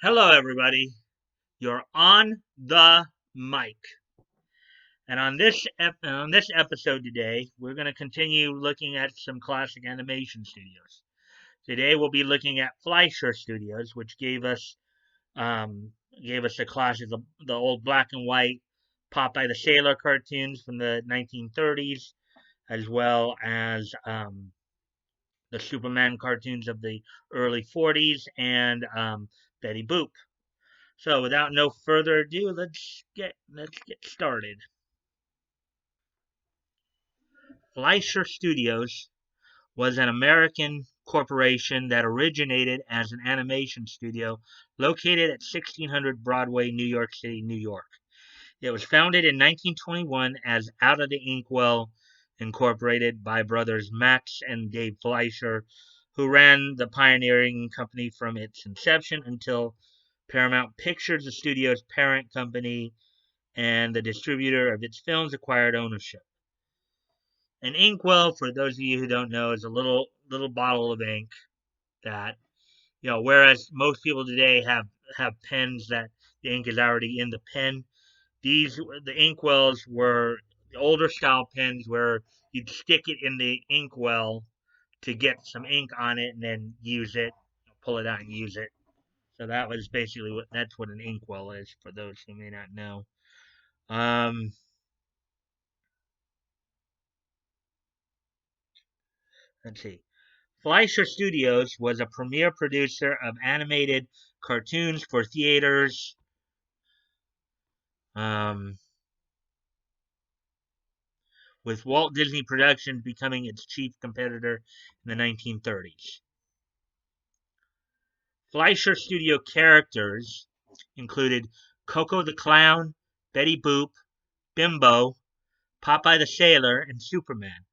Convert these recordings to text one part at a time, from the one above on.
Hello, everybody. You're on the mic, and on this episode today, we're going to continue looking at some classic animation studios. Today, we'll be looking at Fleischer Studios, which um, gave us the classic, the old black and white Popeye the Sailor cartoons from the 1930s, as well as the Superman cartoons of the early 40s and Betty Boop. So without no further ado, let's get started. Fleischer Studios was an American corporation that originated as an animation studio located at 1600 Broadway, New York City, New York. It was founded in 1921 as Out of the Inkwell Incorporated by brothers Max and Dave Fleischer, who ran the pioneering company from its inception until Paramount Pictures, the studio's parent company, and the distributor of its films acquired ownership. An inkwell, for those of you who don't know, is a little bottle of ink that whereas most people today have pens that the ink is already in the pen. The inkwells were the older style pens where you'd stick it in the inkwell to get some ink on it and then use it, pull it out and use it. So that was basically that's what an inkwell is for those who may not know. Um, let's see. Fleischer Studios was a premier producer of animated cartoons for theaters, um, with Walt Disney Productions becoming its chief competitor in the 1930s. Fleischer Studio characters included Coco the Clown, Betty Boop, Bimbo, Popeye the Sailor, and Superman.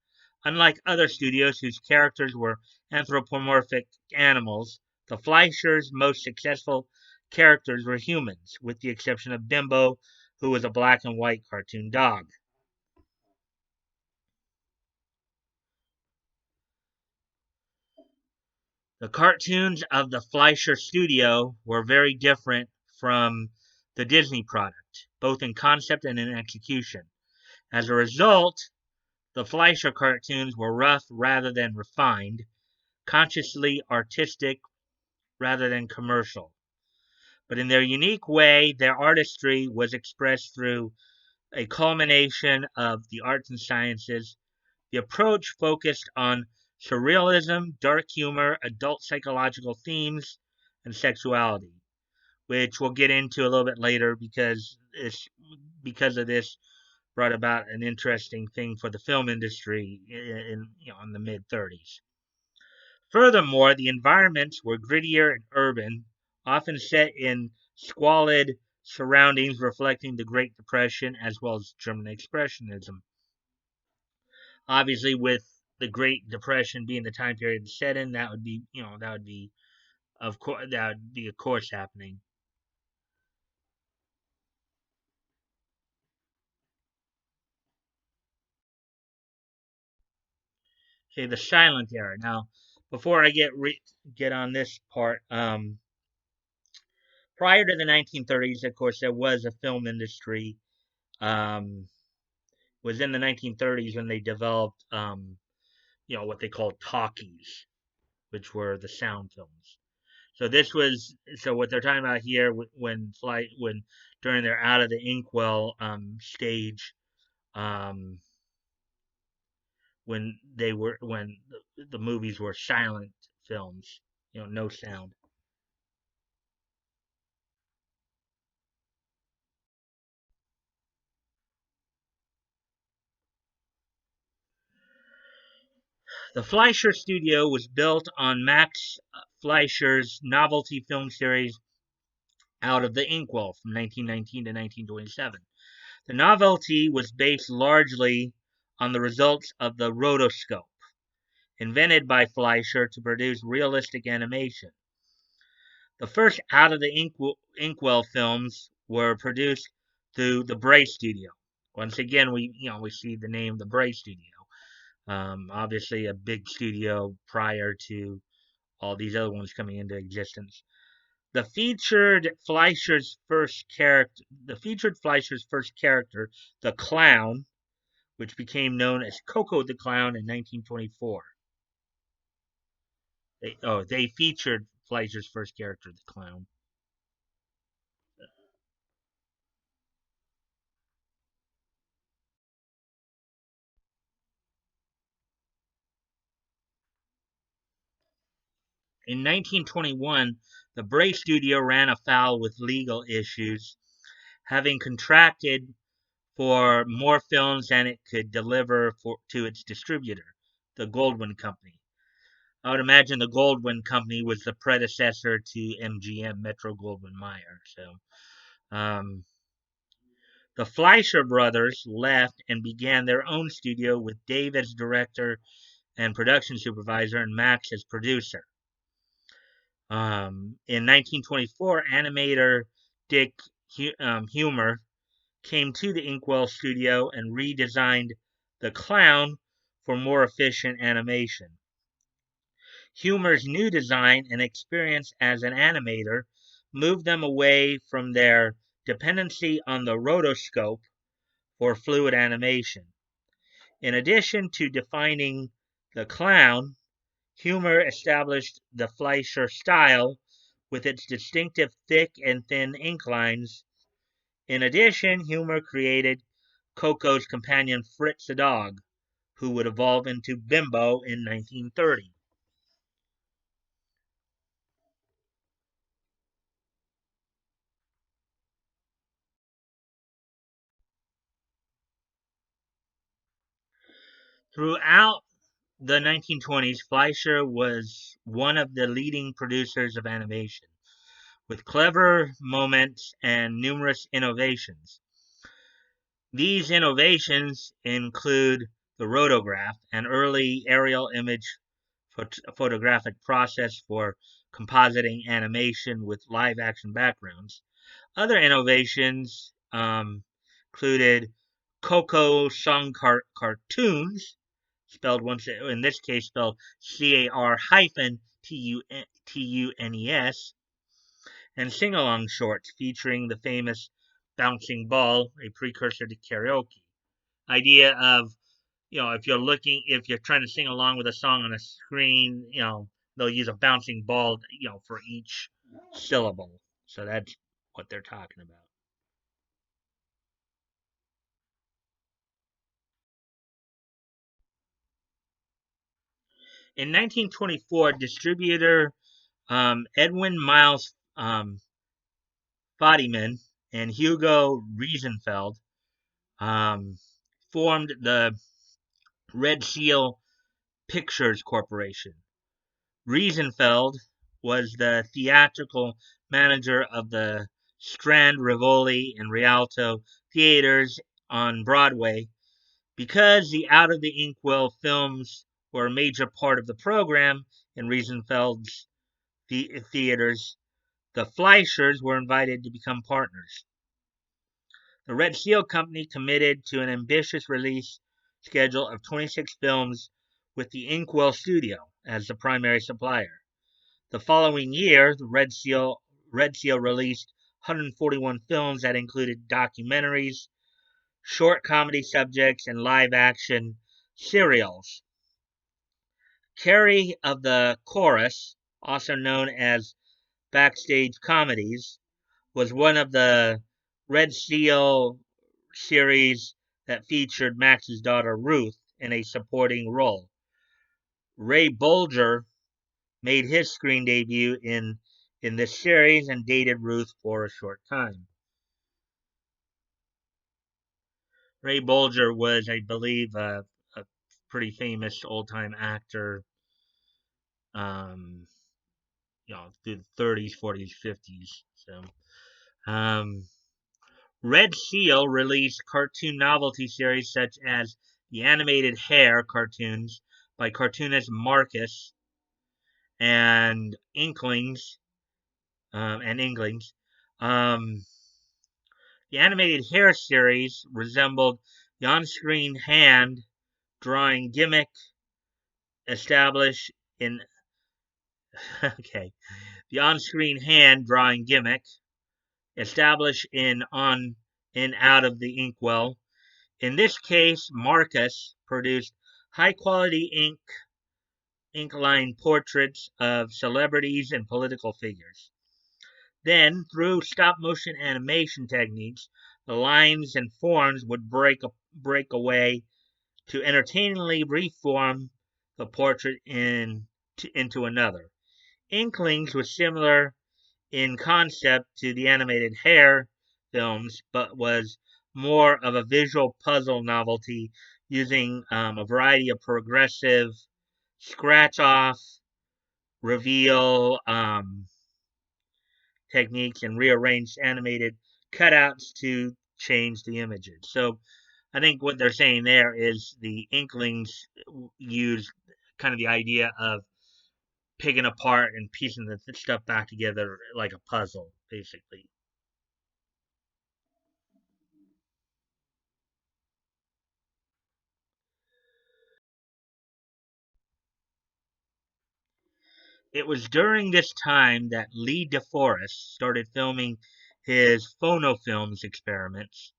Unlike other studios whose characters were anthropomorphic animals, the Fleischers' most successful characters were humans, with the exception of Bimbo, who was a black and white cartoon dog. The cartoons of the Fleischer Studio were very different from the Disney product, both in concept and in execution. As a result, the Fleischer cartoons were rough rather than refined, consciously artistic rather than commercial. But in their unique way, their artistry was expressed through a culmination of the arts and sciences. The approach focused on surrealism, dark humor, adult psychological themes, and sexuality, which we'll get into a little bit later because of this brought about an interesting thing for the film industry in the mid 30s. Furthermore, the environments were grittier and urban, often set in squalid surroundings reflecting the Great Depression as well as German Expressionism. Obviously, with the Great Depression being the time period set in, that would be of course happening. Okay, the silent era. Now, before I get on this part, prior to the 1930s, of course, there was a film industry. Um, was in the 1930s when they developed, what they called talkies, which were the sound films. So what they're talking about here when during their out of the inkwell stage, um, when the movies were silent films, no sound. The Fleischer Studio was built on Max Fleischer's novelty film series Out of the Inkwell from 1919 to 1927. The novelty was based largely on the results of the rotoscope, invented by Fleischer to produce realistic animation. The first Out of the Inkwell films were produced through the Bray Studio. Once again, we see the name the Bray Studio. Obviously, a big studio prior to all these other ones coming into existence. The featured Fleischer's first character, the Clown, which became known as Coco the Clown in 1924. They featured Fleischer's first character, the Clown. In 1921, the Bray studio ran afoul with legal issues, having contracted for more films than it could deliver to its distributor, the Goldwyn Company. I would imagine the Goldwyn Company was the predecessor to MGM, Metro Goldwyn Mayer. Um, the Fleischer brothers left and began their own studio with Dave as director and production supervisor and Max as producer. In 1924, animator Dick Humer came to the Inkwell studio and redesigned the Clown for more efficient animation. Humer's new design and experience as an animator moved them away from their dependency on the rotoscope for fluid animation. In addition to defining the Clown, Humer established the Fleischer style with its distinctive thick and thin ink lines. In addition, Humer created Coco's companion Fritz the dog, who would evolve into Bimbo in 1930. Throughout the 1920s, Fleischer was one of the leading producers of animation, with clever moments and numerous innovations. These innovations include the rotograph, an early aerial image photographic process for compositing animation with live action backgrounds. Other innovations included Coco song cartoons, spelled once in this case spelled CAR hyphen TUNES, and sing along shorts featuring the famous bouncing ball, a precursor to karaoke. Idea of, if you're trying to sing along with a song on a screen, they'll use a bouncing ball, for each syllable. So that's what they're talking about. In 1924, distributor Edwin Miles Fadiman and Hugo Riesenfeld um, formed the Red Seal Pictures Corporation. Riesenfeld was the theatrical manager of the Strand, Rivoli, and Rialto theaters on Broadway. Because the Out of the Inkwell films were a major part of the program in Riesenfeld's theaters, the Fleischers were invited to become partners. The Red Seal Company committed to an ambitious release schedule of 26 films with the Inkwell Studio as the primary supplier. The following year, the Red Seal released 141 films that included documentaries, short comedy subjects, and live action serials. Carrie of the Chorus, also known as Backstage Comedies, was one of the Red Seal series that featured Max's daughter Ruth in a supporting role. Ray Bolger made his screen debut in this series and dated Ruth for a short time. Ray Bolger was, I believe, a pretty famous old time actor, um, through the 30s, 40s, 50s. Um, Red Seal released cartoon novelty series such as the animated Hair cartoons by cartoonist Marcus and Inklings. Um, the animated Hair series resembled the on-screen hand drawing gimmick established in okay. The on-screen hand drawing gimmick, established in on and out of the inkwell. In this case, Marcus produced high-quality ink-line portraits of celebrities and political figures. Then, through stop-motion animation techniques, the lines and forms would break away to entertainingly reform the portrait into another. Inklings was similar in concept to the animated hair films, but was more of a visual puzzle novelty using a variety of progressive scratch off, reveal techniques, and rearranged animated cutouts to change the images. So I think what they're saying there is the Inklings use kind of the idea of picking apart and piecing the stuff back together like a puzzle, basically. It was during this time that Lee DeForest started filming his phonofilms experiments,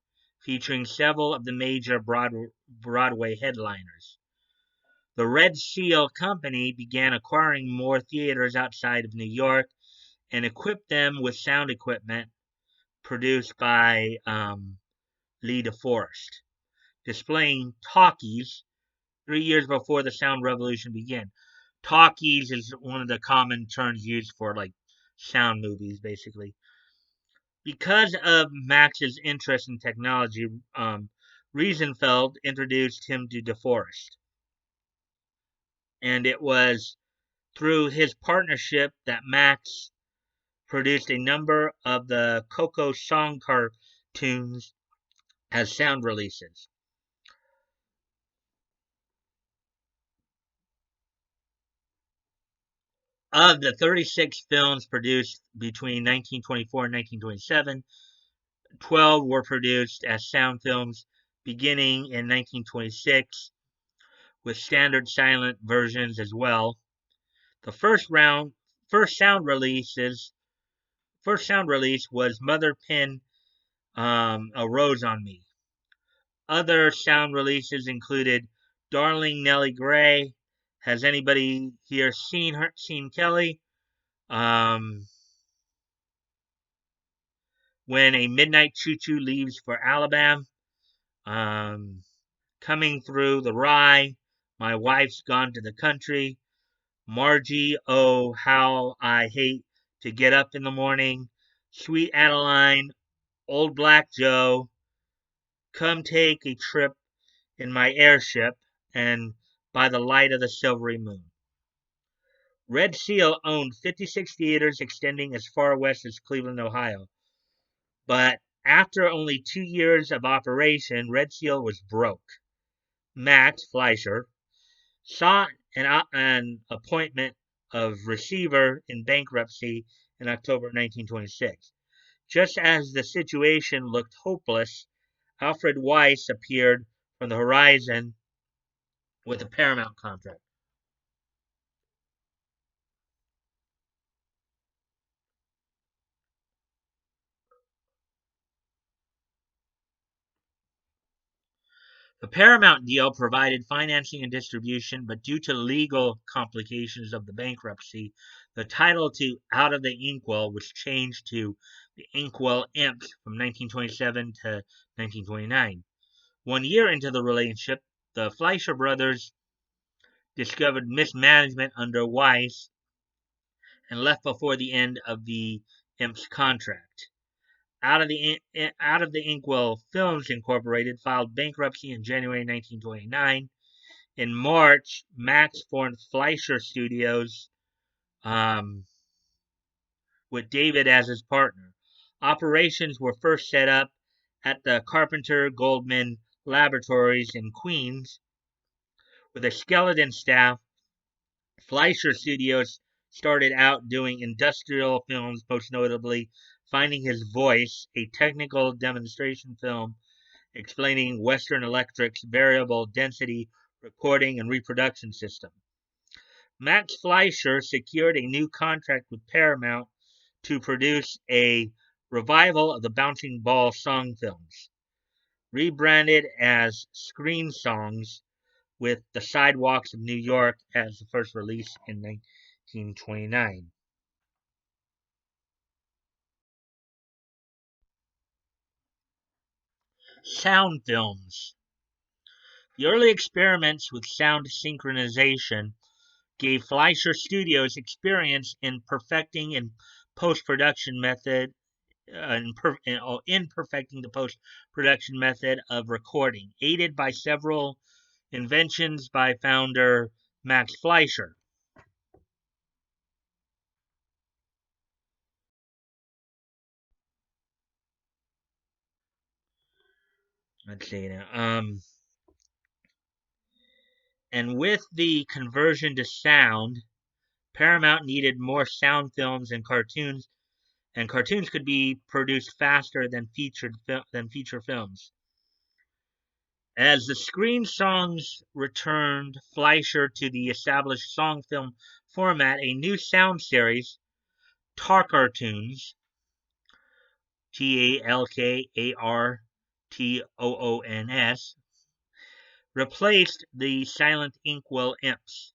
featuring several of the major Broadway headliners. The Red Seal Company began acquiring more theaters outside of New York and equipped them with sound equipment produced by Lee DeForest, displaying talkies 3 years before the sound revolution began. Talkies is one of the common terms used for like sound movies, basically. Because of Max's interest in technology, Riesenfeld introduced him to DeForest, and it was through his partnership that Max produced a number of the Coco song cartoons as sound releases. Of the 36 films produced between 1924 and 1927, 12 were produced as sound films beginning in 1926, with standard silent versions as well. The first sound releases, first sound release was Mother Pin a Rose on Me. Other sound releases included Darling Nellie Gray. Has anybody here seen Kelly? Um, when a Midnight Choo Choo leaves for Alabama. Um, Coming Through the Rye. My Wife's Gone to the Country. Margie, Oh, How I Hate to Get Up in the Morning. Sweet Adeline. Old Black Joe. Come Take a Trip in My Airship. And By the Light of the Silvery Moon. Red Seal owned 56 theaters extending as far west as Cleveland, Ohio. But after only 2 years of operation, Red Seal was broke. Max Fleischer sought an appointment of receiver in bankruptcy in October 1926. Just as the situation looked hopeless, Alfred Weiss appeared from the horizon with a Paramount contract. The Paramount deal provided financing and distribution, but due to legal complications of the bankruptcy, the title to Out of the Inkwell was changed to The Inkwell Imps from 1927 to 1929. 1 year into the relationship, the Fleischer brothers discovered mismanagement under Weiss and left before the end of the Imps contract. Out of the Inkwell Films Incorporated filed bankruptcy in January 1929. In March, Max formed Fleischer Studios um, with David as his partner. Operations were first set up at the Carpenter Goldman Laboratories in Queens. With a skeleton staff, Fleischer Studios started out doing industrial films, most notably Finding His Voice, a technical demonstration film explaining Western Electric's variable density recording and reproduction system. Max Fleischer secured a new contract with Paramount to produce a revival of the Bouncing Ball song films, rebranded as Screen Songs, with The Sidewalks of New York as the first release in 1929. Sound films. The early experiments with sound synchronization gave Fleischer Studios experience in perfecting and post-production method in perfecting the post-production method of recording, aided by several inventions by founder Max Fleischer. Let's see now. And with the conversion to sound, Paramount needed more sound films and cartoons could be produced faster than feature films. As the screen songs returned Fleischer to the established song film format, a new sound series, Talkartoons, Talkartoons, replaced the silent inkwell imps.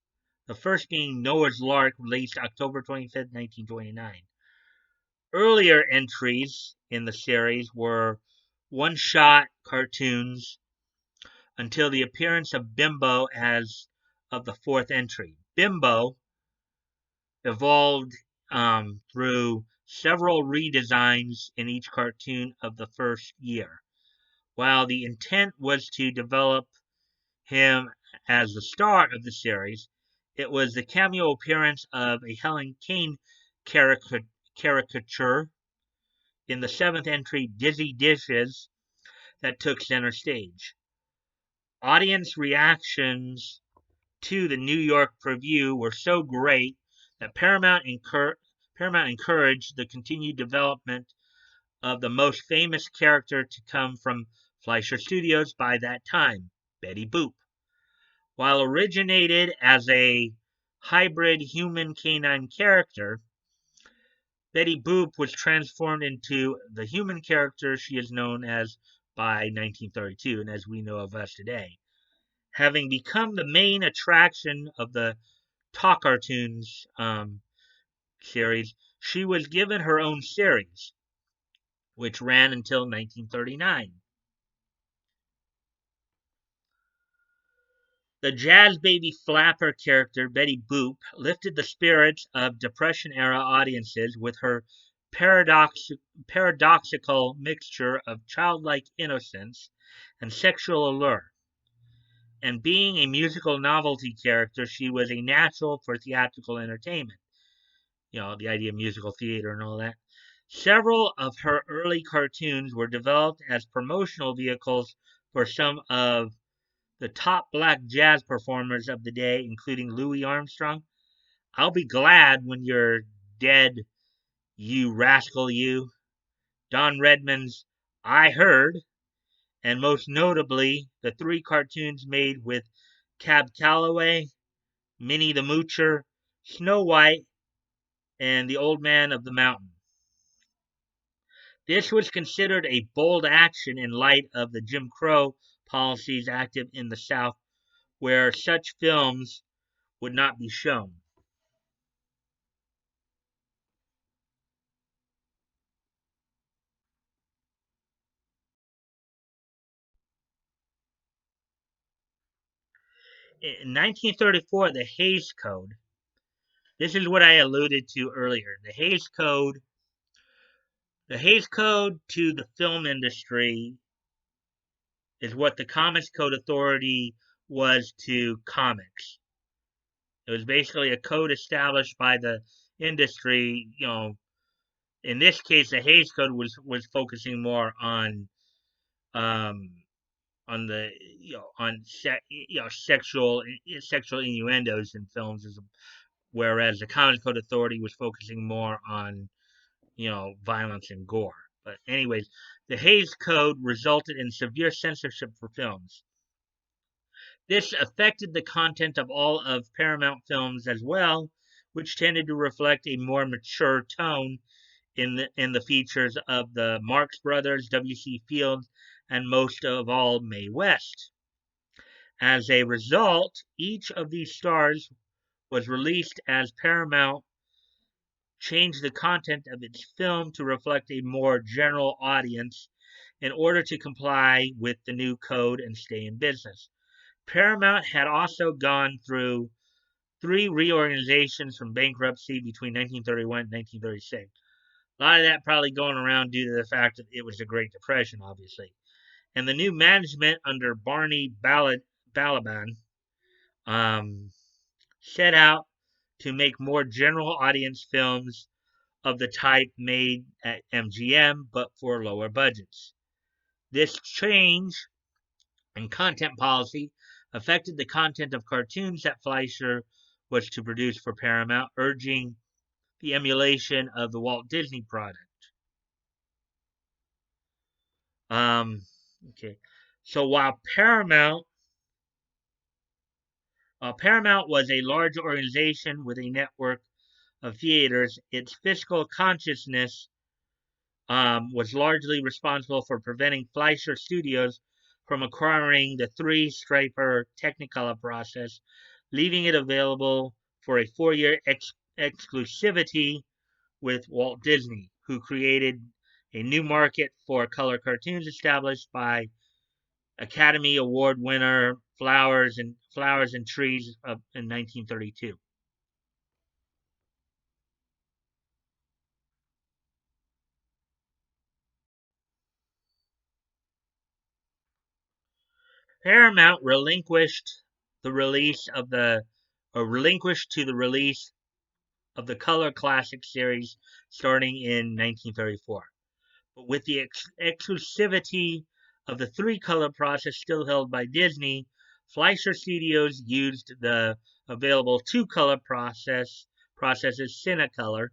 The first being Noah's Lark, released October 25th, 1929. Earlier entries in the series were one-shot cartoons until the appearance of Bimbo as of the fourth entry. Bimbo evolved through several redesigns in each cartoon of the first year. While the intent was to develop him as the star of the series, it was the cameo appearance of a Helen Kane caricature in the seventh entry, Dizzy Dishes, that took center stage. Audience reactions to the New York preview were so great that Paramount encouraged the continued development of the most famous character to come from Fleischer Studios by that time, Betty Boop. While originated as a hybrid human canine character, Betty Boop was transformed into the human character she is known as by 1932 and as we know of us today. Having become the main attraction of the Talkartoons series, she was given her own series, which ran until 1939. The jazz baby flapper character Betty Boop lifted the spirits of Depression era audiences with her paradoxical mixture of childlike innocence and sexual allure. And being a musical novelty character, she was a natural for theatrical entertainment. The idea of musical theater and all that. Several of her early cartoons were developed as promotional vehicles for some of the top black jazz performers of the day, including Louis Armstrong. I'll be glad when you're dead, you rascal, you. Don Redman's I Heard, and most notably, the three cartoons made with Cab Calloway, Minnie the Moocher, Snow White, and the Old Man of the Mountain. This was considered a bold action in light of the Jim Crow policies active in the South, where such films would not be shown. In 1934, the Hays Code, this is what I alluded to earlier. The Hays Code to the film industry is what the Comics Code Authority was to comics. It was basically a code established by the industry. In this case, the Hays Code was focusing more um, on the sexual innuendos in films, whereas the Comics Code Authority was focusing more on violence and gore. But anyways, the Hays Code resulted in severe censorship for films. This affected the content of all of Paramount films as well, which tended to reflect a more mature tone in the features of the Marx Brothers, W.C. Fields, and most of all Mae West. As a result, each of these stars was released as Paramount changed the content of its film to reflect a more general audience in order to comply with the new code and stay in business. Paramount had also gone through three reorganizations from bankruptcy between 1931 and 1936. A lot of that probably going around due to the fact that it was the Great Depression, obviously. And the new management under Barney Balaban um, set out to make more general audience films of the type made at MGM, but for lower budgets. This change in content policy affected the content of cartoons that Fleischer was to produce for Paramount, urging the emulation of the Walt Disney product. Um, okay, so while Paramount was a large organization with a network of theaters, its fiscal consciousness was largely responsible for preventing Fleischer Studios from acquiring the three-striper Technicolor process, leaving it available for a 4-year exclusivity with Walt Disney, who created a new market for color cartoons established by Academy Award winner Flowers and Trees in 1932. Paramount the release of the relinquished to the release of the Color Classic series starting in 1934. But with the exclusivity of the three color process still held by Disney, Fleischer Studios used the available two color processes Cinecolor,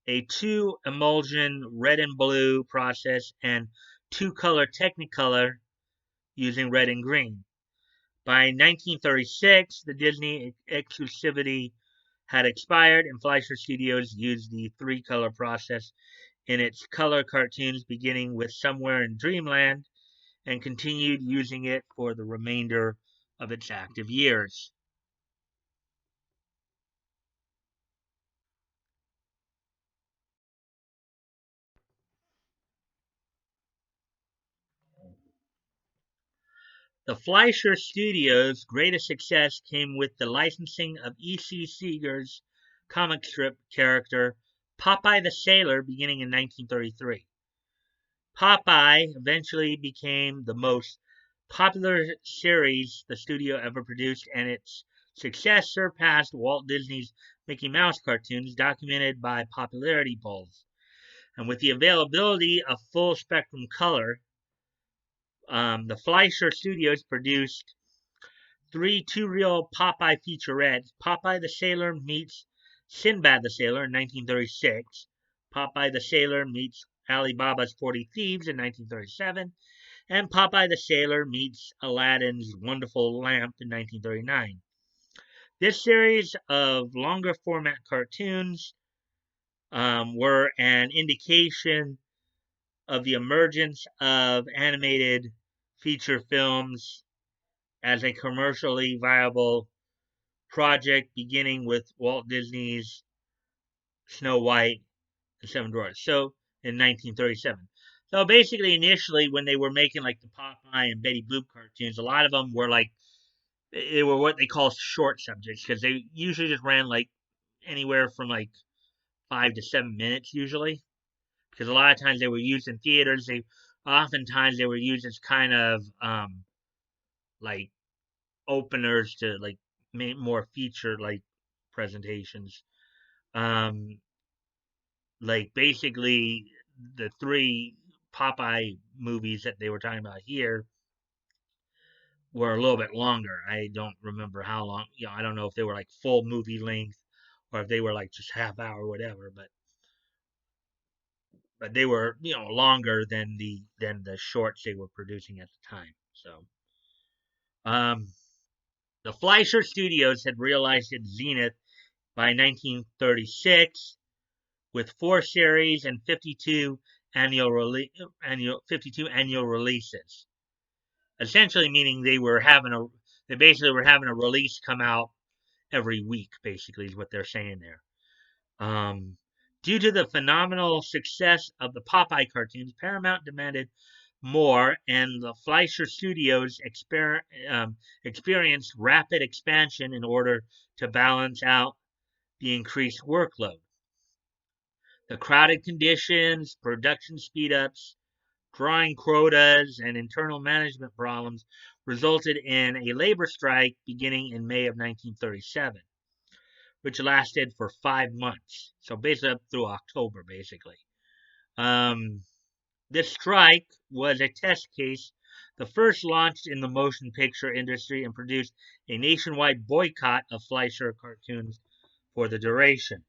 a two emulsion red and blue process, and two color Technicolor using red and green. By 1936, the Disney exclusivity had expired, and Fleischer Studios used the three color process in its color cartoons, beginning with Somewhere in Dreamland, and continued using it for the remainder of its active years. The Fleischer Studios' greatest success came with the licensing of E.C. Seeger's comic strip character Popeye the Sailor beginning in 1933. Popeye eventually became the most popular series the studio ever produced, and its success surpassed Walt Disney's Mickey Mouse cartoons, documented by popularity polls. And with the availability of full spectrum color, the Fleischer Studios produced three two-reel Popeye featurettes: Popeye the Sailor meets Sinbad the Sailor in 1936, Popeye the Sailor meets Alibaba's 40 Thieves in 1937, and Popeye the Sailor meets Aladdin's Wonderful Lamp in 1939. This series of longer format cartoons were an indication of the emergence of animated feature films as a commercially viable project, beginning with Walt Disney's Snow White and Seven Dwarfs. So in 1937. So basically, initially, when they were making like the Popeye and Betty Boop cartoons, a lot of them were like they were what they call short subjects because they usually just ran like anywhere from like 5 to 7 minutes usually. Because a lot of times they were used in theaters. They oftentimes they were used as kind of like openers to like more feature like presentations. Um, like basically the three Popeye movies that they were talking about here were a little bit longer. I don't remember how long. I don't know if they were like full movie length or if they were like just half hour or whatever. But they were longer than the shorts they were producing at the time. So The Fleischer Studios had realized its zenith by 1936 with 4 series and 52 annual releases. Essentially meaning they basically were having a release come out every week, basically, is what they're saying there. Due to the phenomenal success of the Popeye cartoons, Paramount demanded more, and the Fleischer Studios experienced rapid expansion in order to balance out the increased workload. The crowded conditions, production speedups, drawing quotas, and internal management problems resulted in a labor strike beginning in May of 1937, which lasted for 5 months. So basically up through October, basically. This strike was a test case, the first launched in the motion picture industry, and produced a nationwide boycott of Fleischer cartoons for the duration.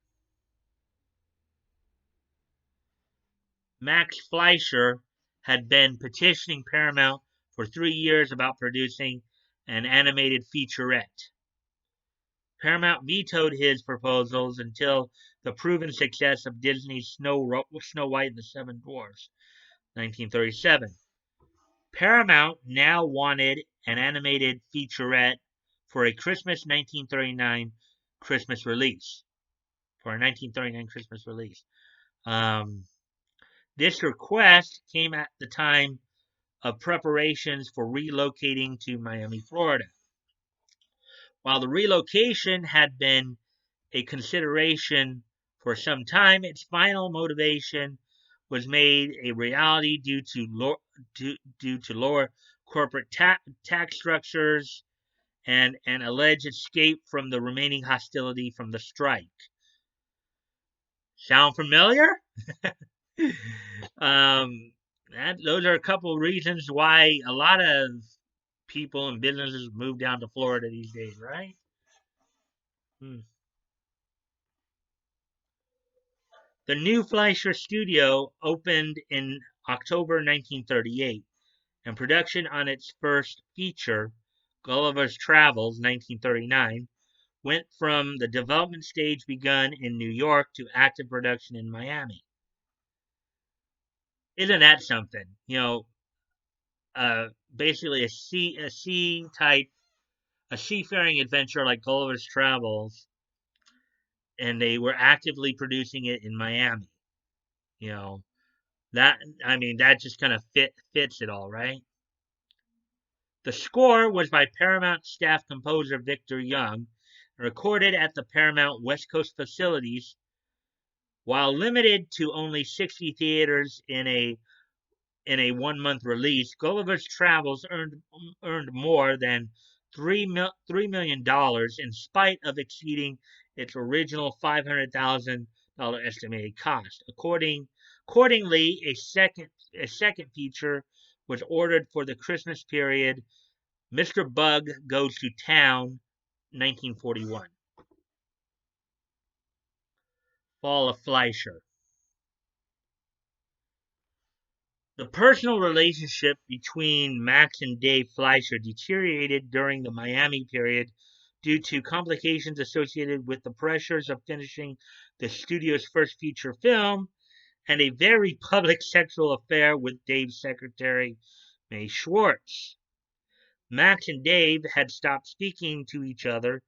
Max Fleischer had been petitioning Paramount for 3 years about producing an animated featurette. Paramount vetoed his proposals until the proven success of Disney's Snow White and the Seven Dwarfs, 1937. Paramount now wanted an animated featurette for a Christmas 1939 Christmas release. This request came at the time of preparations for relocating to Miami, Florida. While the relocation had been a consideration for some time, its final motivation was made a reality due to lower corporate tax structures and an alleged escape from the remaining hostility from the strike. Sound familiar? Those are a couple of reasons why a lot of people and businesses move down to Florida these days, right? The new Fleischer Studio opened in October 1938, and production on its first feature, Gulliver's Travels, 1939, went from the development stage begun in New York to active production in Miami. Isn't that something? Basically a seafaring adventure like Gulliver's Travels, and they were actively producing it in Miami. That just kind of fits it all, right? The score was by Paramount staff composer Victor Young, recorded at the Paramount West Coast facilities. While limited to only 60 theaters in a 1-month release, Gulliver's Travels earned more than $3 million in spite of exceeding its original $500,000 estimated cost. Accordingly, a second feature was ordered for the Christmas period, Mr. Bug Goes to Town, 1941. Fall of Fleischer. The personal relationship between Max and Dave Fleischer deteriorated during the Miami period due to complications associated with the pressures of finishing the studio's first feature film and a very public sexual affair with Dave's secretary, May Schwartz. Max and Dave had stopped speaking to each other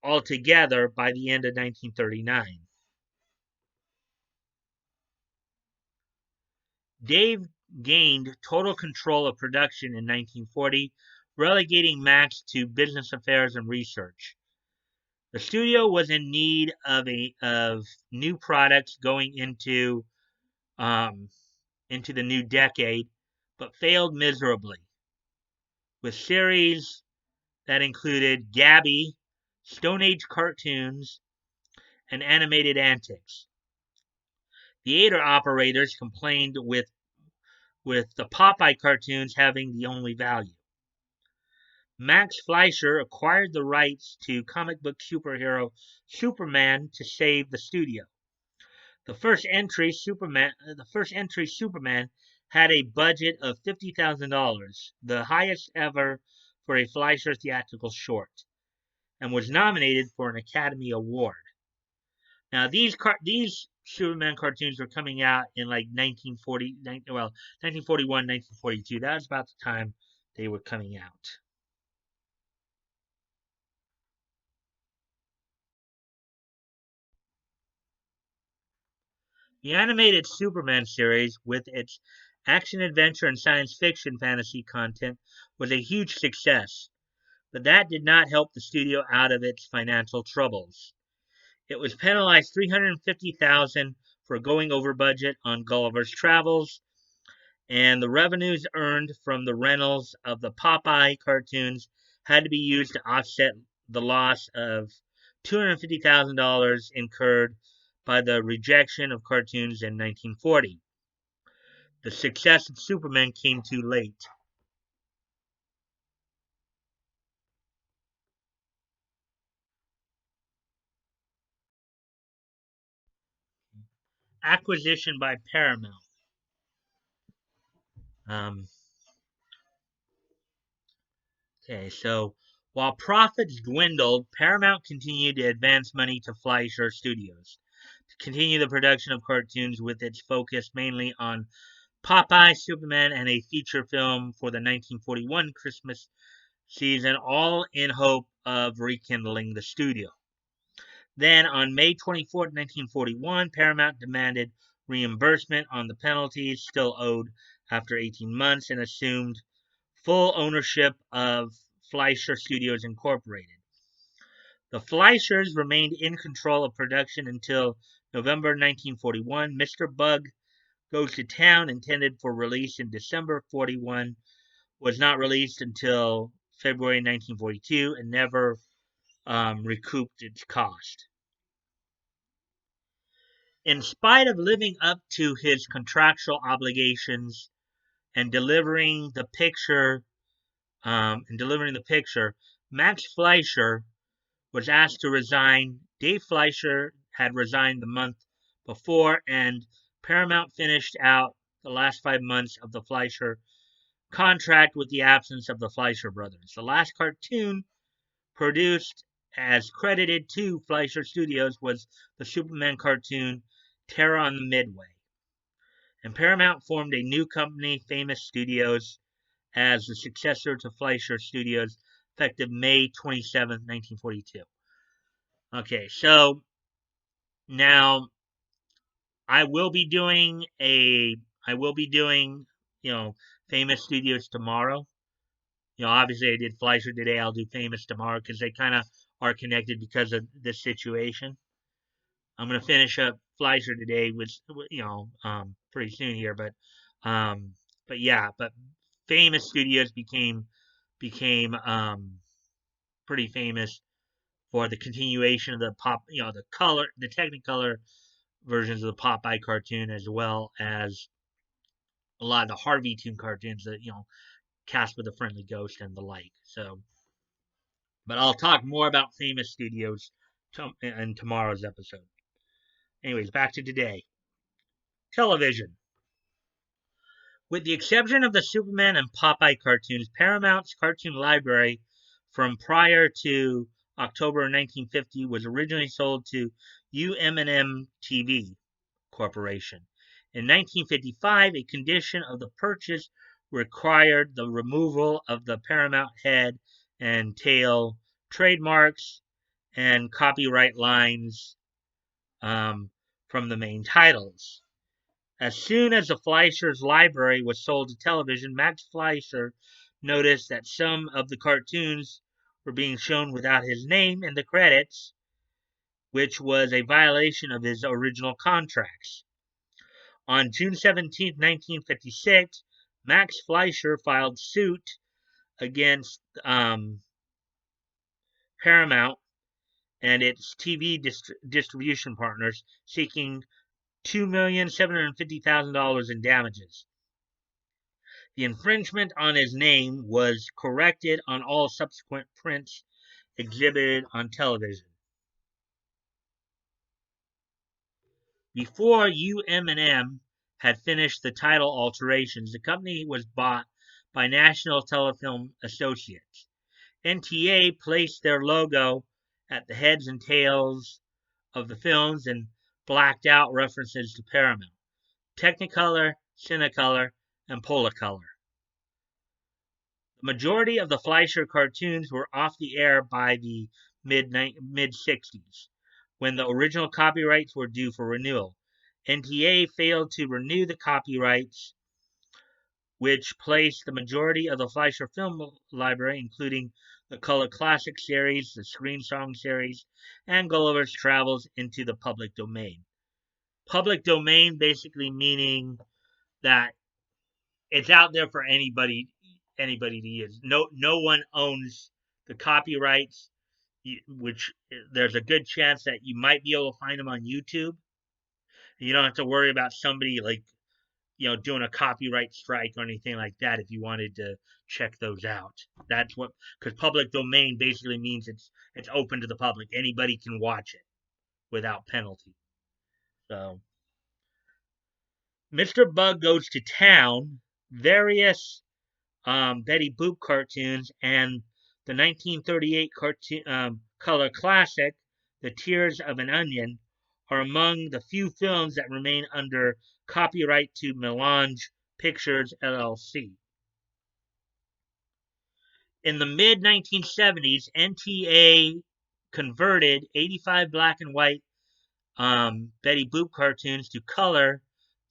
altogether by the end of 1939. Dave gained total control of production in 1940, relegating Max to business affairs and research. The studio was in need of new products going into the new decade, but failed miserably, with series that included Gabby, Stone Age cartoons, and animated antics. Theater operators complained with the Popeye cartoons having the only value. Max Fleischer acquired the rights to comic book superhero Superman to save the studio. The first entry, Superman, had a budget of $50,000, the highest ever for a Fleischer theatrical short and was nominated for an Academy Award. Now, these Superman cartoons were coming out in like 1941, 1942. That was about the time they were coming out. The animated Superman series, with its action adventure and science fiction fantasy content, was a huge success, but that did not help the studio out of its financial troubles. It was penalized $350,000 for going over budget on Gulliver's Travels, and the revenues earned from the rentals of the Popeye cartoons had to be used to offset the loss of $250,000 incurred by the rejection of cartoons in 1940. The success of Superman came too late. Acquisition by Paramount. Um, okay, so while profits dwindled, Paramount continued to advance money to Fleischer Studios to continue the production of cartoons with its focus mainly on Popeye, Superman, and a feature film for the 1941 Christmas season, all in hope of rekindling the studio. Then, on May 24, 1941, Paramount demanded reimbursement on the penalties still owed after 18 months and assumed full ownership of Fleischer Studios Incorporated. The Fleischers remained in control of production until November 1941. Mr. Bug Goes to Town, intended for release in December 41, was not released until February 1942 and never recouped its cost. In spite of living up to his contractual obligations and delivering the picture, Max Fleischer was asked to resign. Dave Fleischer had resigned the month before, and Paramount finished out the last 5 months of the Fleischer contract with the absence of the Fleischer brothers. The last cartoon produced as credited to Fleischer Studios was the Superman cartoon Terror on the Midway. And Paramount formed a new company, Famous Studios, as the successor to Fleischer Studios, effective May 27, 1942. Okay, so now I will be doing, Famous Studios tomorrow. Obviously I did Fleischer today. I'll do Famous tomorrow because they kind of are connected because of this situation. I'm gonna finish up Fleischer today with pretty soon here, um, but Famous Studios became pretty famous for the continuation of the Technicolor versions of the Popeye cartoon, as well as a lot of the Harvey Toon cartoons that Cast with a Friendly Ghost and the like. So, but I'll talk more about Famous Studios in tomorrow's episode. Anyways, back to today. Television. With the exception of the Superman and Popeye cartoons, Paramount's cartoon library from prior to October 1950 was originally sold to UM&M TV Corporation. In 1955, a condition of the purchase required the removal of the Paramount head and tail trademarks and copyright lines from the main titles. As soon as the Fleischer's library was sold to television, Max Fleischer noticed that some of the cartoons were being shown without his name in the credits, which was a violation of his original contracts. On June 17, 1956, Max Fleischer filed suit against Paramount and its TV distribution partners, seeking $2,750,000 in damages. The infringement on his name was corrected on all subsequent prints exhibited on television. Before UM&M had finished the title alterations, the company was bought by National Telefilm Associates. NTA placed their logo at the heads and tails of the films and blacked out references to Paramount, Technicolor, Cinecolor, and Polacolor. The majority of the Fleischer cartoons were off the air by the mid 60s, when the original copyrights were due for renewal. NTA failed to renew the copyrights, which placed the majority of the Fleischer film library, including the Color Classic series, the Screen Song series, and Gulliver's Travels, into the public domain. Public domain basically meaning that it's out there for anybody to use. No one owns the copyrights, which there's a good chance that you might be able to find them on YouTube. You don't have to worry about somebody like doing a copyright strike or anything like that if you wanted to check those out. That's what, because public domain basically means it's open to the public. Anybody can watch it without penalty. So, Mr. Bug Goes to Town, various Betty Boop cartoons, and the 1938 color classic, The Tears of an Onion, are among the few films that remain under copyright to Melange Pictures LLC. In the mid 1970s, NTA converted 85 black and white Betty Boop cartoons to color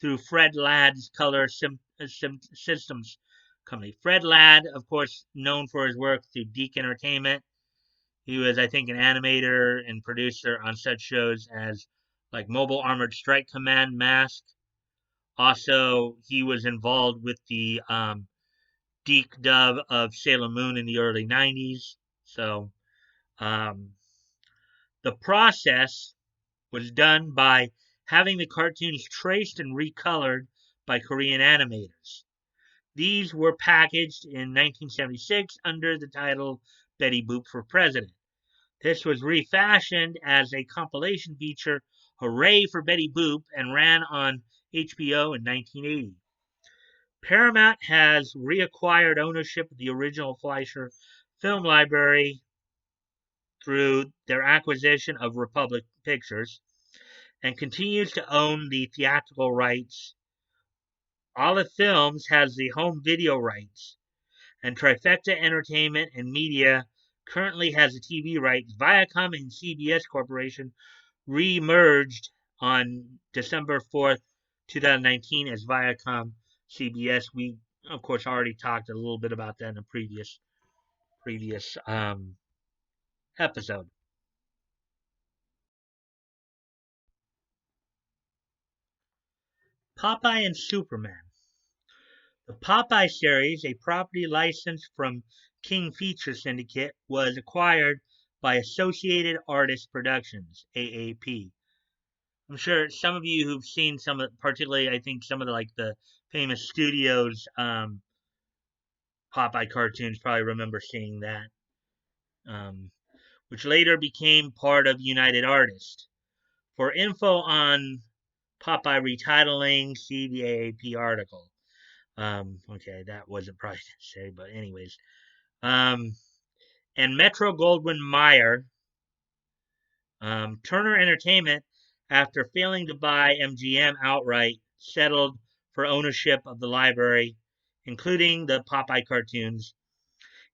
through Fred Ladd's Color Systems Company. Fred Ladd, of course, known for his work through Deke Entertainment. He was, I think, an animator and producer on such shows as like Mobile Armored Strike Command, Mask. Also, he was involved with the Deke dub of Sailor Moon in the early 90s. So, the process was done by having the cartoons traced and recolored by Korean animators. These were packaged in 1976 under the title Betty Boop for President. This was refashioned as a compilation feature, Hooray for Betty Boop, and ran on HBO in 1980. Paramount has reacquired ownership of the original Fleischer film library through their acquisition of Republic Pictures and continues to own the theatrical rights. Olive Films has the home video rights, and Trifecta Entertainment and Media currently has the TV rights. Viacom and CBS Corporation re-merged on December 4th, 2019 as Viacom CBS. We, of course, already talked a little bit about that in a previous episode. Popeye and Superman. The Popeye series, a property licensed from King Feature Syndicate, was acquired by Associated Artists Productions, AAP. I'm sure some of you who've seen some of, particularly I think some of the famous studios Popeye cartoons probably remember seeing that, which later became part of United Artists. For info on Popeye retitling, see the AAP article. Okay, that wasn't probably to say, but anyways. And Metro Goldwyn Mayer, Turner Entertainment, after failing to buy MGM outright, settled for ownership of the library, including the Popeye cartoons.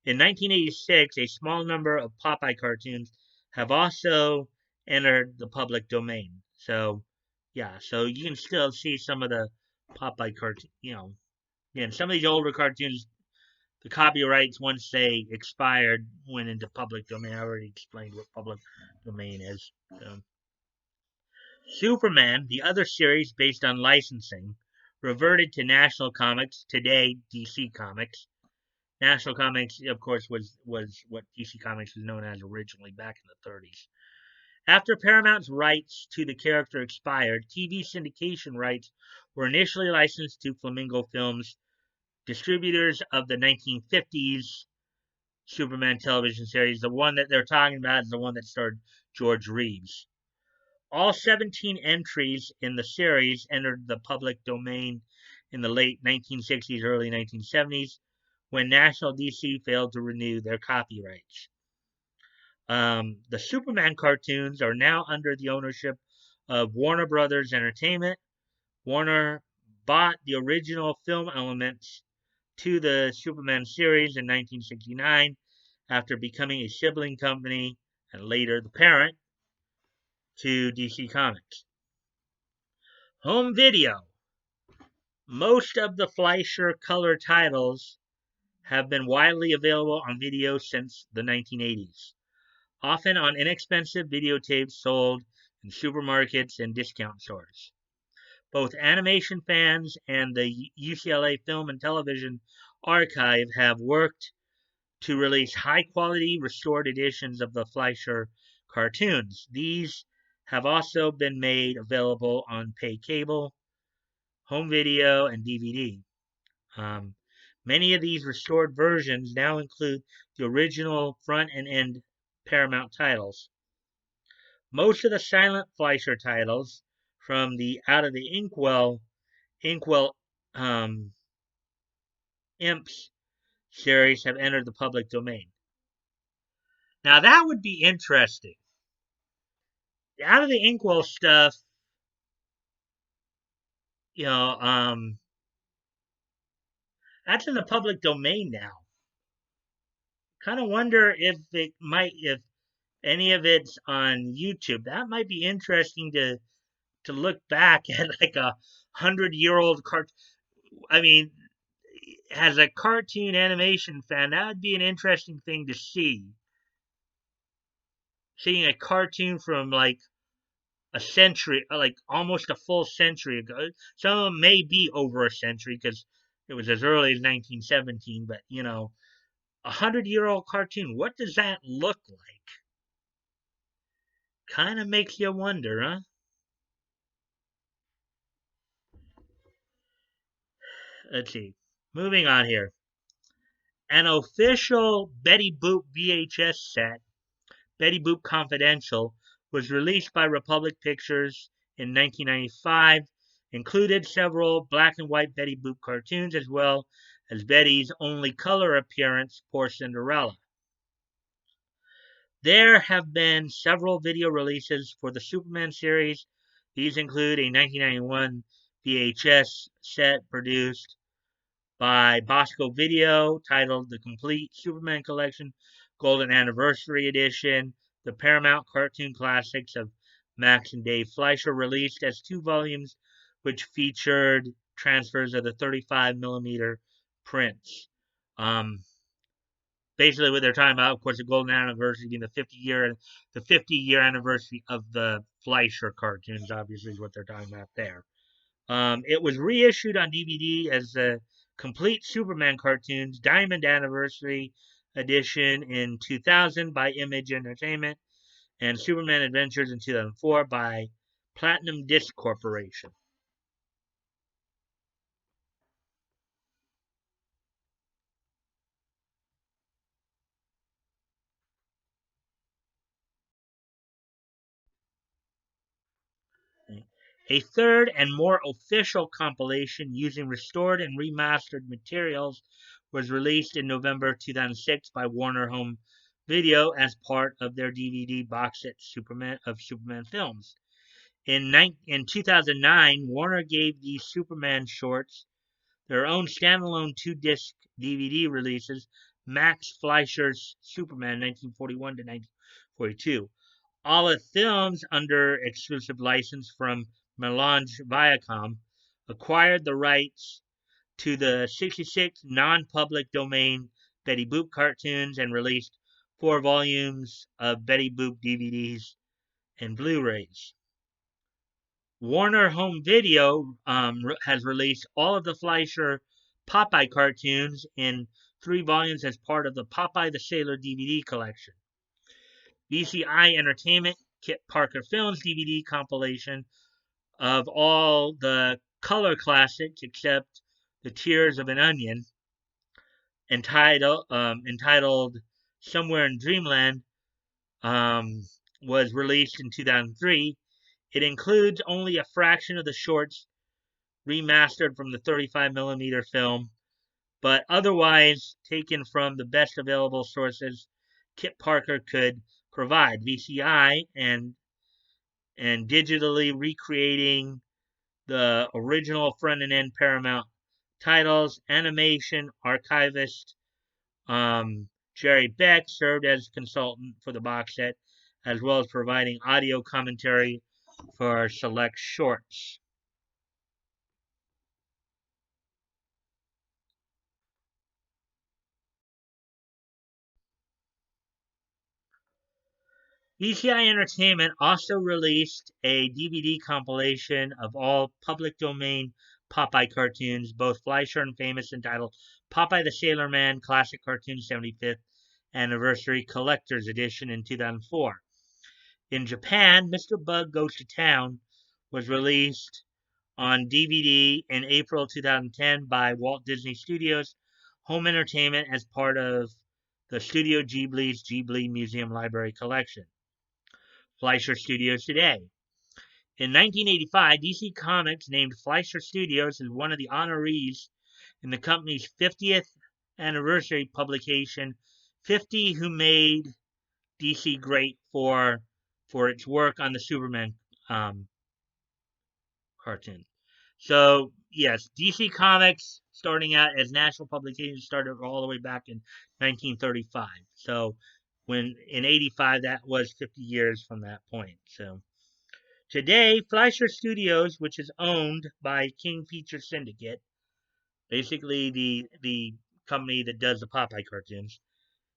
In 1986, a small number of Popeye cartoons have also entered the public domain. So, yeah, so you can still see some of the Popeye cartoons, again, some of these older cartoons, the copyrights, once they expired, went into public domain. I already explained what public domain is. So. Superman, the other series based on licensing, reverted to National Comics, today DC Comics. National Comics, of course, was what DC Comics was known as originally back in the 30s. After Paramount's rights to the character expired, TV syndication rights were initially licensed to Flamingo Films, distributors of the 1950s Superman television series. The one that they're talking about is the one that starred George Reeves. All 17 entries in the series entered the public domain in the late 1960s, early 1970s, when National DC failed to renew their copyrights. The Superman cartoons are now under the ownership of Warner Brothers Entertainment. Warner bought the original film elements to the Superman series in 1969 after becoming a sibling company and later the parent to DC Comics. Home video. Most of the Fleischer color titles have been widely available on video since the 1980s, often on inexpensive videotapes sold in supermarkets and discount stores. Both animation fans and the UCLA Film and Television Archive have worked to release high-quality restored editions of the Fleischer cartoons. These have also been made available on pay cable, home video, and DVD. Many of these restored versions now include the original front and end Paramount titles. Most of the silent Fleischer titles from the Out of the Inkwell Imps series have entered the public domain. Now that would be interesting. The Out of the Inkwell stuff, you know, that's in the public domain now. Kind of wonder if any of it's on YouTube. That might be interesting to look back at like 100-year-old cart. I mean, as a cartoon animation fan, that would be an interesting thing to see. Seeing a cartoon from like a century, like almost a full century ago. Some of them may be over a century because it was as early as 1917, but 100-year-old cartoon, what does that look like? Kind of makes you wonder, huh? Let's see. Moving on here. An official Betty Boop VHS set, Betty Boop Confidential, was released by Republic Pictures in 1995, included several black and white Betty Boop cartoons as well as Betty's only color appearance, Poor Cinderella. There have been several video releases for the Superman series. These include a 1991 VHS set produced by Bosco Video titled The Complete Superman Collection Golden Anniversary Edition, the Paramount Cartoon Classics of Max and Dave Fleischer, released as 2 volumes, which featured transfers of the 35mm prints. Basically, what they're talking about, of course, the golden anniversary being the 50-year anniversary of the Fleischer cartoons. Obviously, is what they're talking about there. It was reissued on DVD as the Complete Superman Cartoons Diamond Anniversary Edition in 2000 by Image Entertainment, and Superman Adventures in 2004 by Platinum Disc Corporation. A third and more official compilation using restored and remastered materials was released in November 2006 by Warner Home Video as part of their DVD box set of Superman films. In 2009, Warner gave these Superman shorts their own standalone 2-disc DVD releases, Max Fleischer's Superman 1941 to 1942. Olive Films, under exclusive license from Melange Viacom, acquired the rights to the 66 non-public domain Betty Boop cartoons and released 4 volumes of Betty Boop DVDs and Blu-rays. Warner Home Video has released all of the Fleischer Popeye cartoons in 3 volumes as part of the Popeye the Sailor DVD collection. BCI Entertainment, Kit Parker Films DVD compilation of all the color classics except The Tears of an Onion, entitled Somewhere in Dreamland, was released in 2003. It includes only a fraction of the shorts remastered from the 35mm film, but otherwise taken from the best available sources Kit Parker could provide. VCI and digitally recreating the original front and end Paramount titles. Animation archivist Jerry Beck served as consultant for the box set, as well as providing audio commentary for select shorts. VCI Entertainment also released a DVD compilation of all public domain Popeye cartoons, both Fleischer and Famous, entitled Popeye the Sailor Man Classic Cartoon 75th Anniversary Collector's Edition in 2004. In Japan, Mr. Bug Goes to Town was released on DVD in April 2010 by Walt Disney Studios Home Entertainment as part of the Studio Ghibli's Ghibli Museum Library collection. Fleischer Studios today. In 1985, DC Comics named Fleischer Studios as one of the honorees in the company's 50th anniversary publication, 50 Who Made DC Great, for its work on the Superman cartoon. So, yes, DC Comics, starting out as national publication, started all the way back in 1935. So, when in 85, that was 50 years from that point. So, today, Fleischer Studios, which is owned by King Feature Syndicate, basically the company that does the Popeye cartoons,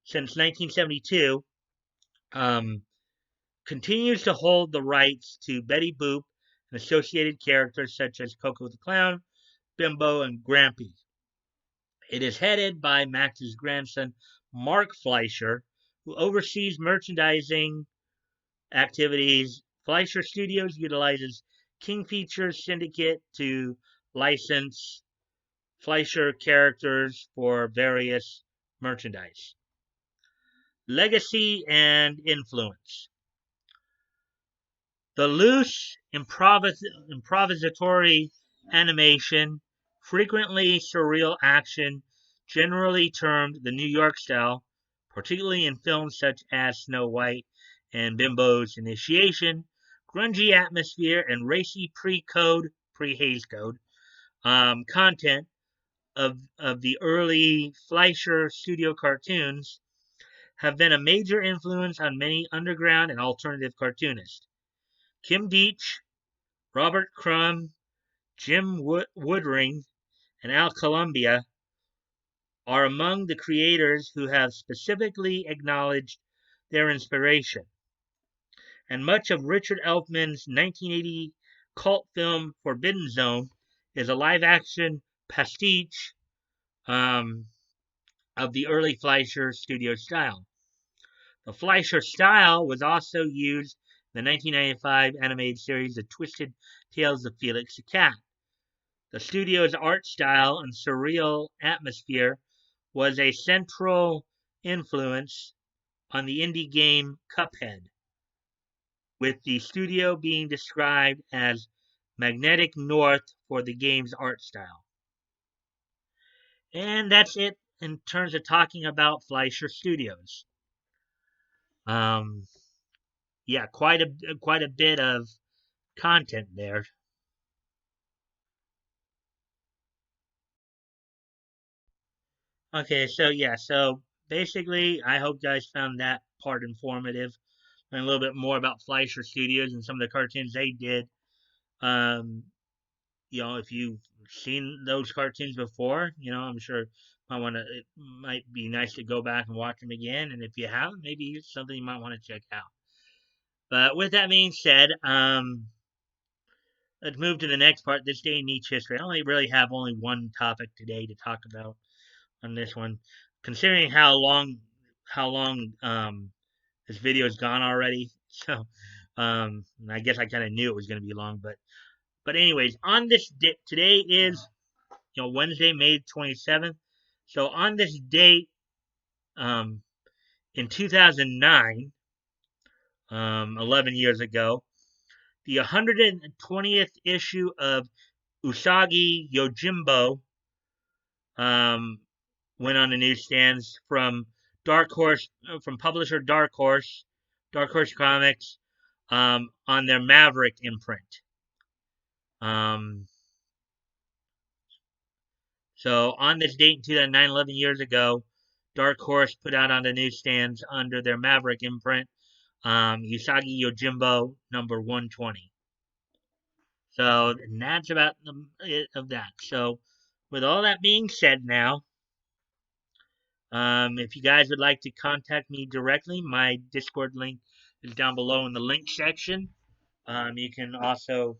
since 1972, um, continues to hold the rights to Betty Boop and associated characters such as Coco the Clown, Bimbo, and Grampy. It is headed by Max's grandson, Mark Fleischer, who oversees merchandising activities. Fleischer Studios utilizes King Features Syndicate to license Fleischer characters for various merchandise. Legacy and influence. The loose, improvisatory animation, frequently surreal action, generally termed the New York style, particularly in films such as Snow White and Bimbo's Initiation, grungy atmosphere, and racy pre-Hays Code content of the early Fleischer studio cartoons have been a major influence on many underground and alternative cartoonists. Kim Deitch, Robert Crumb, Jim Woodring, and Al Columbia are among the creators who have specifically acknowledged their inspiration. And much of Richard Elfman's 1980 cult film Forbidden Zone is a live-action pastiche of the early Fleischer studio style. The Fleischer style was also used in the 1995 animated series The Twisted Tales of Felix the Cat. The studio's art style and surreal atmosphere was a central influence on the indie game Cuphead, with the studio being described as Magnetic North for the game's art style. And that's it in terms of talking about Fleischer Studios. Um, yeah, quite a bit of content there. Okay, so basically, I hope you guys found that part informative. Learn a little bit more about Fleischer Studios and some of the cartoons they did. Um, if you've seen those cartoons before, I'm sure it might be nice to go back and watch them again. And if you haven't, maybe it's something you might want to check out. But with that being said, let's move to the next part. This day in niche history. I only really have only one topic today to talk about on this one, considering how long this video has gone already. So, I guess I kind of knew it was going to be long, but anyways, on this today is Wednesday, May 27th. So on this date, in 2009, 11 years ago, the 120th issue of Usagi Yojimbo went on the newsstands from Dark Horse, from publisher Dark Horse Comics, on their Maverick imprint. Um, so on this date in 2009, 11 years ago, Dark Horse put out on the newsstands under their Maverick imprint, Usagi Yojimbo number 120. So and that's about it of that. So with all that being said now, if you guys would like to contact me directly, my Discord link is down below in the link section. You can also,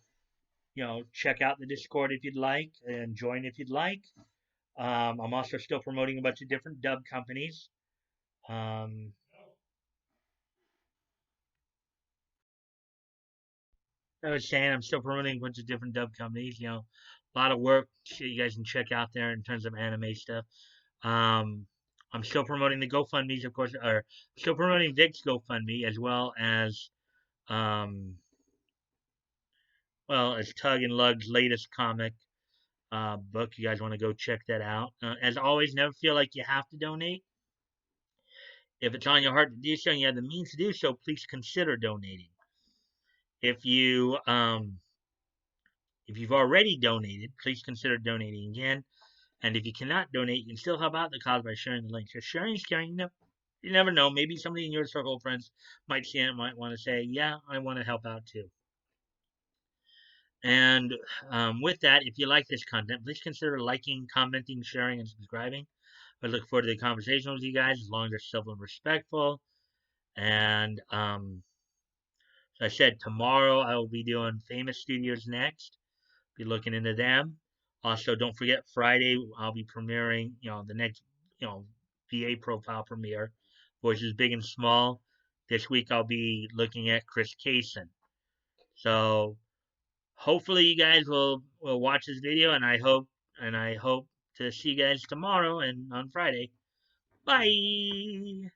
check out the Discord if you'd like and join if you'd like. I'm also still promoting a bunch of different dub companies. Um, I was saying I'm still promoting a bunch of different dub companies. A lot of work you guys can check out there in terms of anime stuff. Um, I'm still promoting the GoFundMe's, of course, or still promoting Vic's GoFundMe as well as um, as Tug and Lug's latest comic book. You guys want to go check that out. As always, never feel like you have to donate. If it's on your heart to do so and you have the means to do so, please consider donating. If you've already donated, please consider donating again. And if you cannot donate, you can still help out the cause by sharing the link. So sharing is caring. You never know. Maybe somebody in your circle of friends might see it, might want to say, "Yeah, I want to help out too." And with that, if you like this content, please consider liking, commenting, sharing, and subscribing. I look forward to the conversation with you guys as long as they're civil and respectful. And as I said, tomorrow I will be doing Famous Studios next. Be looking into them. Also, don't forget Friday I'll be premiering, the next, VA profile premiere, Voices Big and Small. This week I'll be looking at Chris Kaysen. So hopefully you guys will watch this video, and I hope to see you guys tomorrow and on Friday. Bye.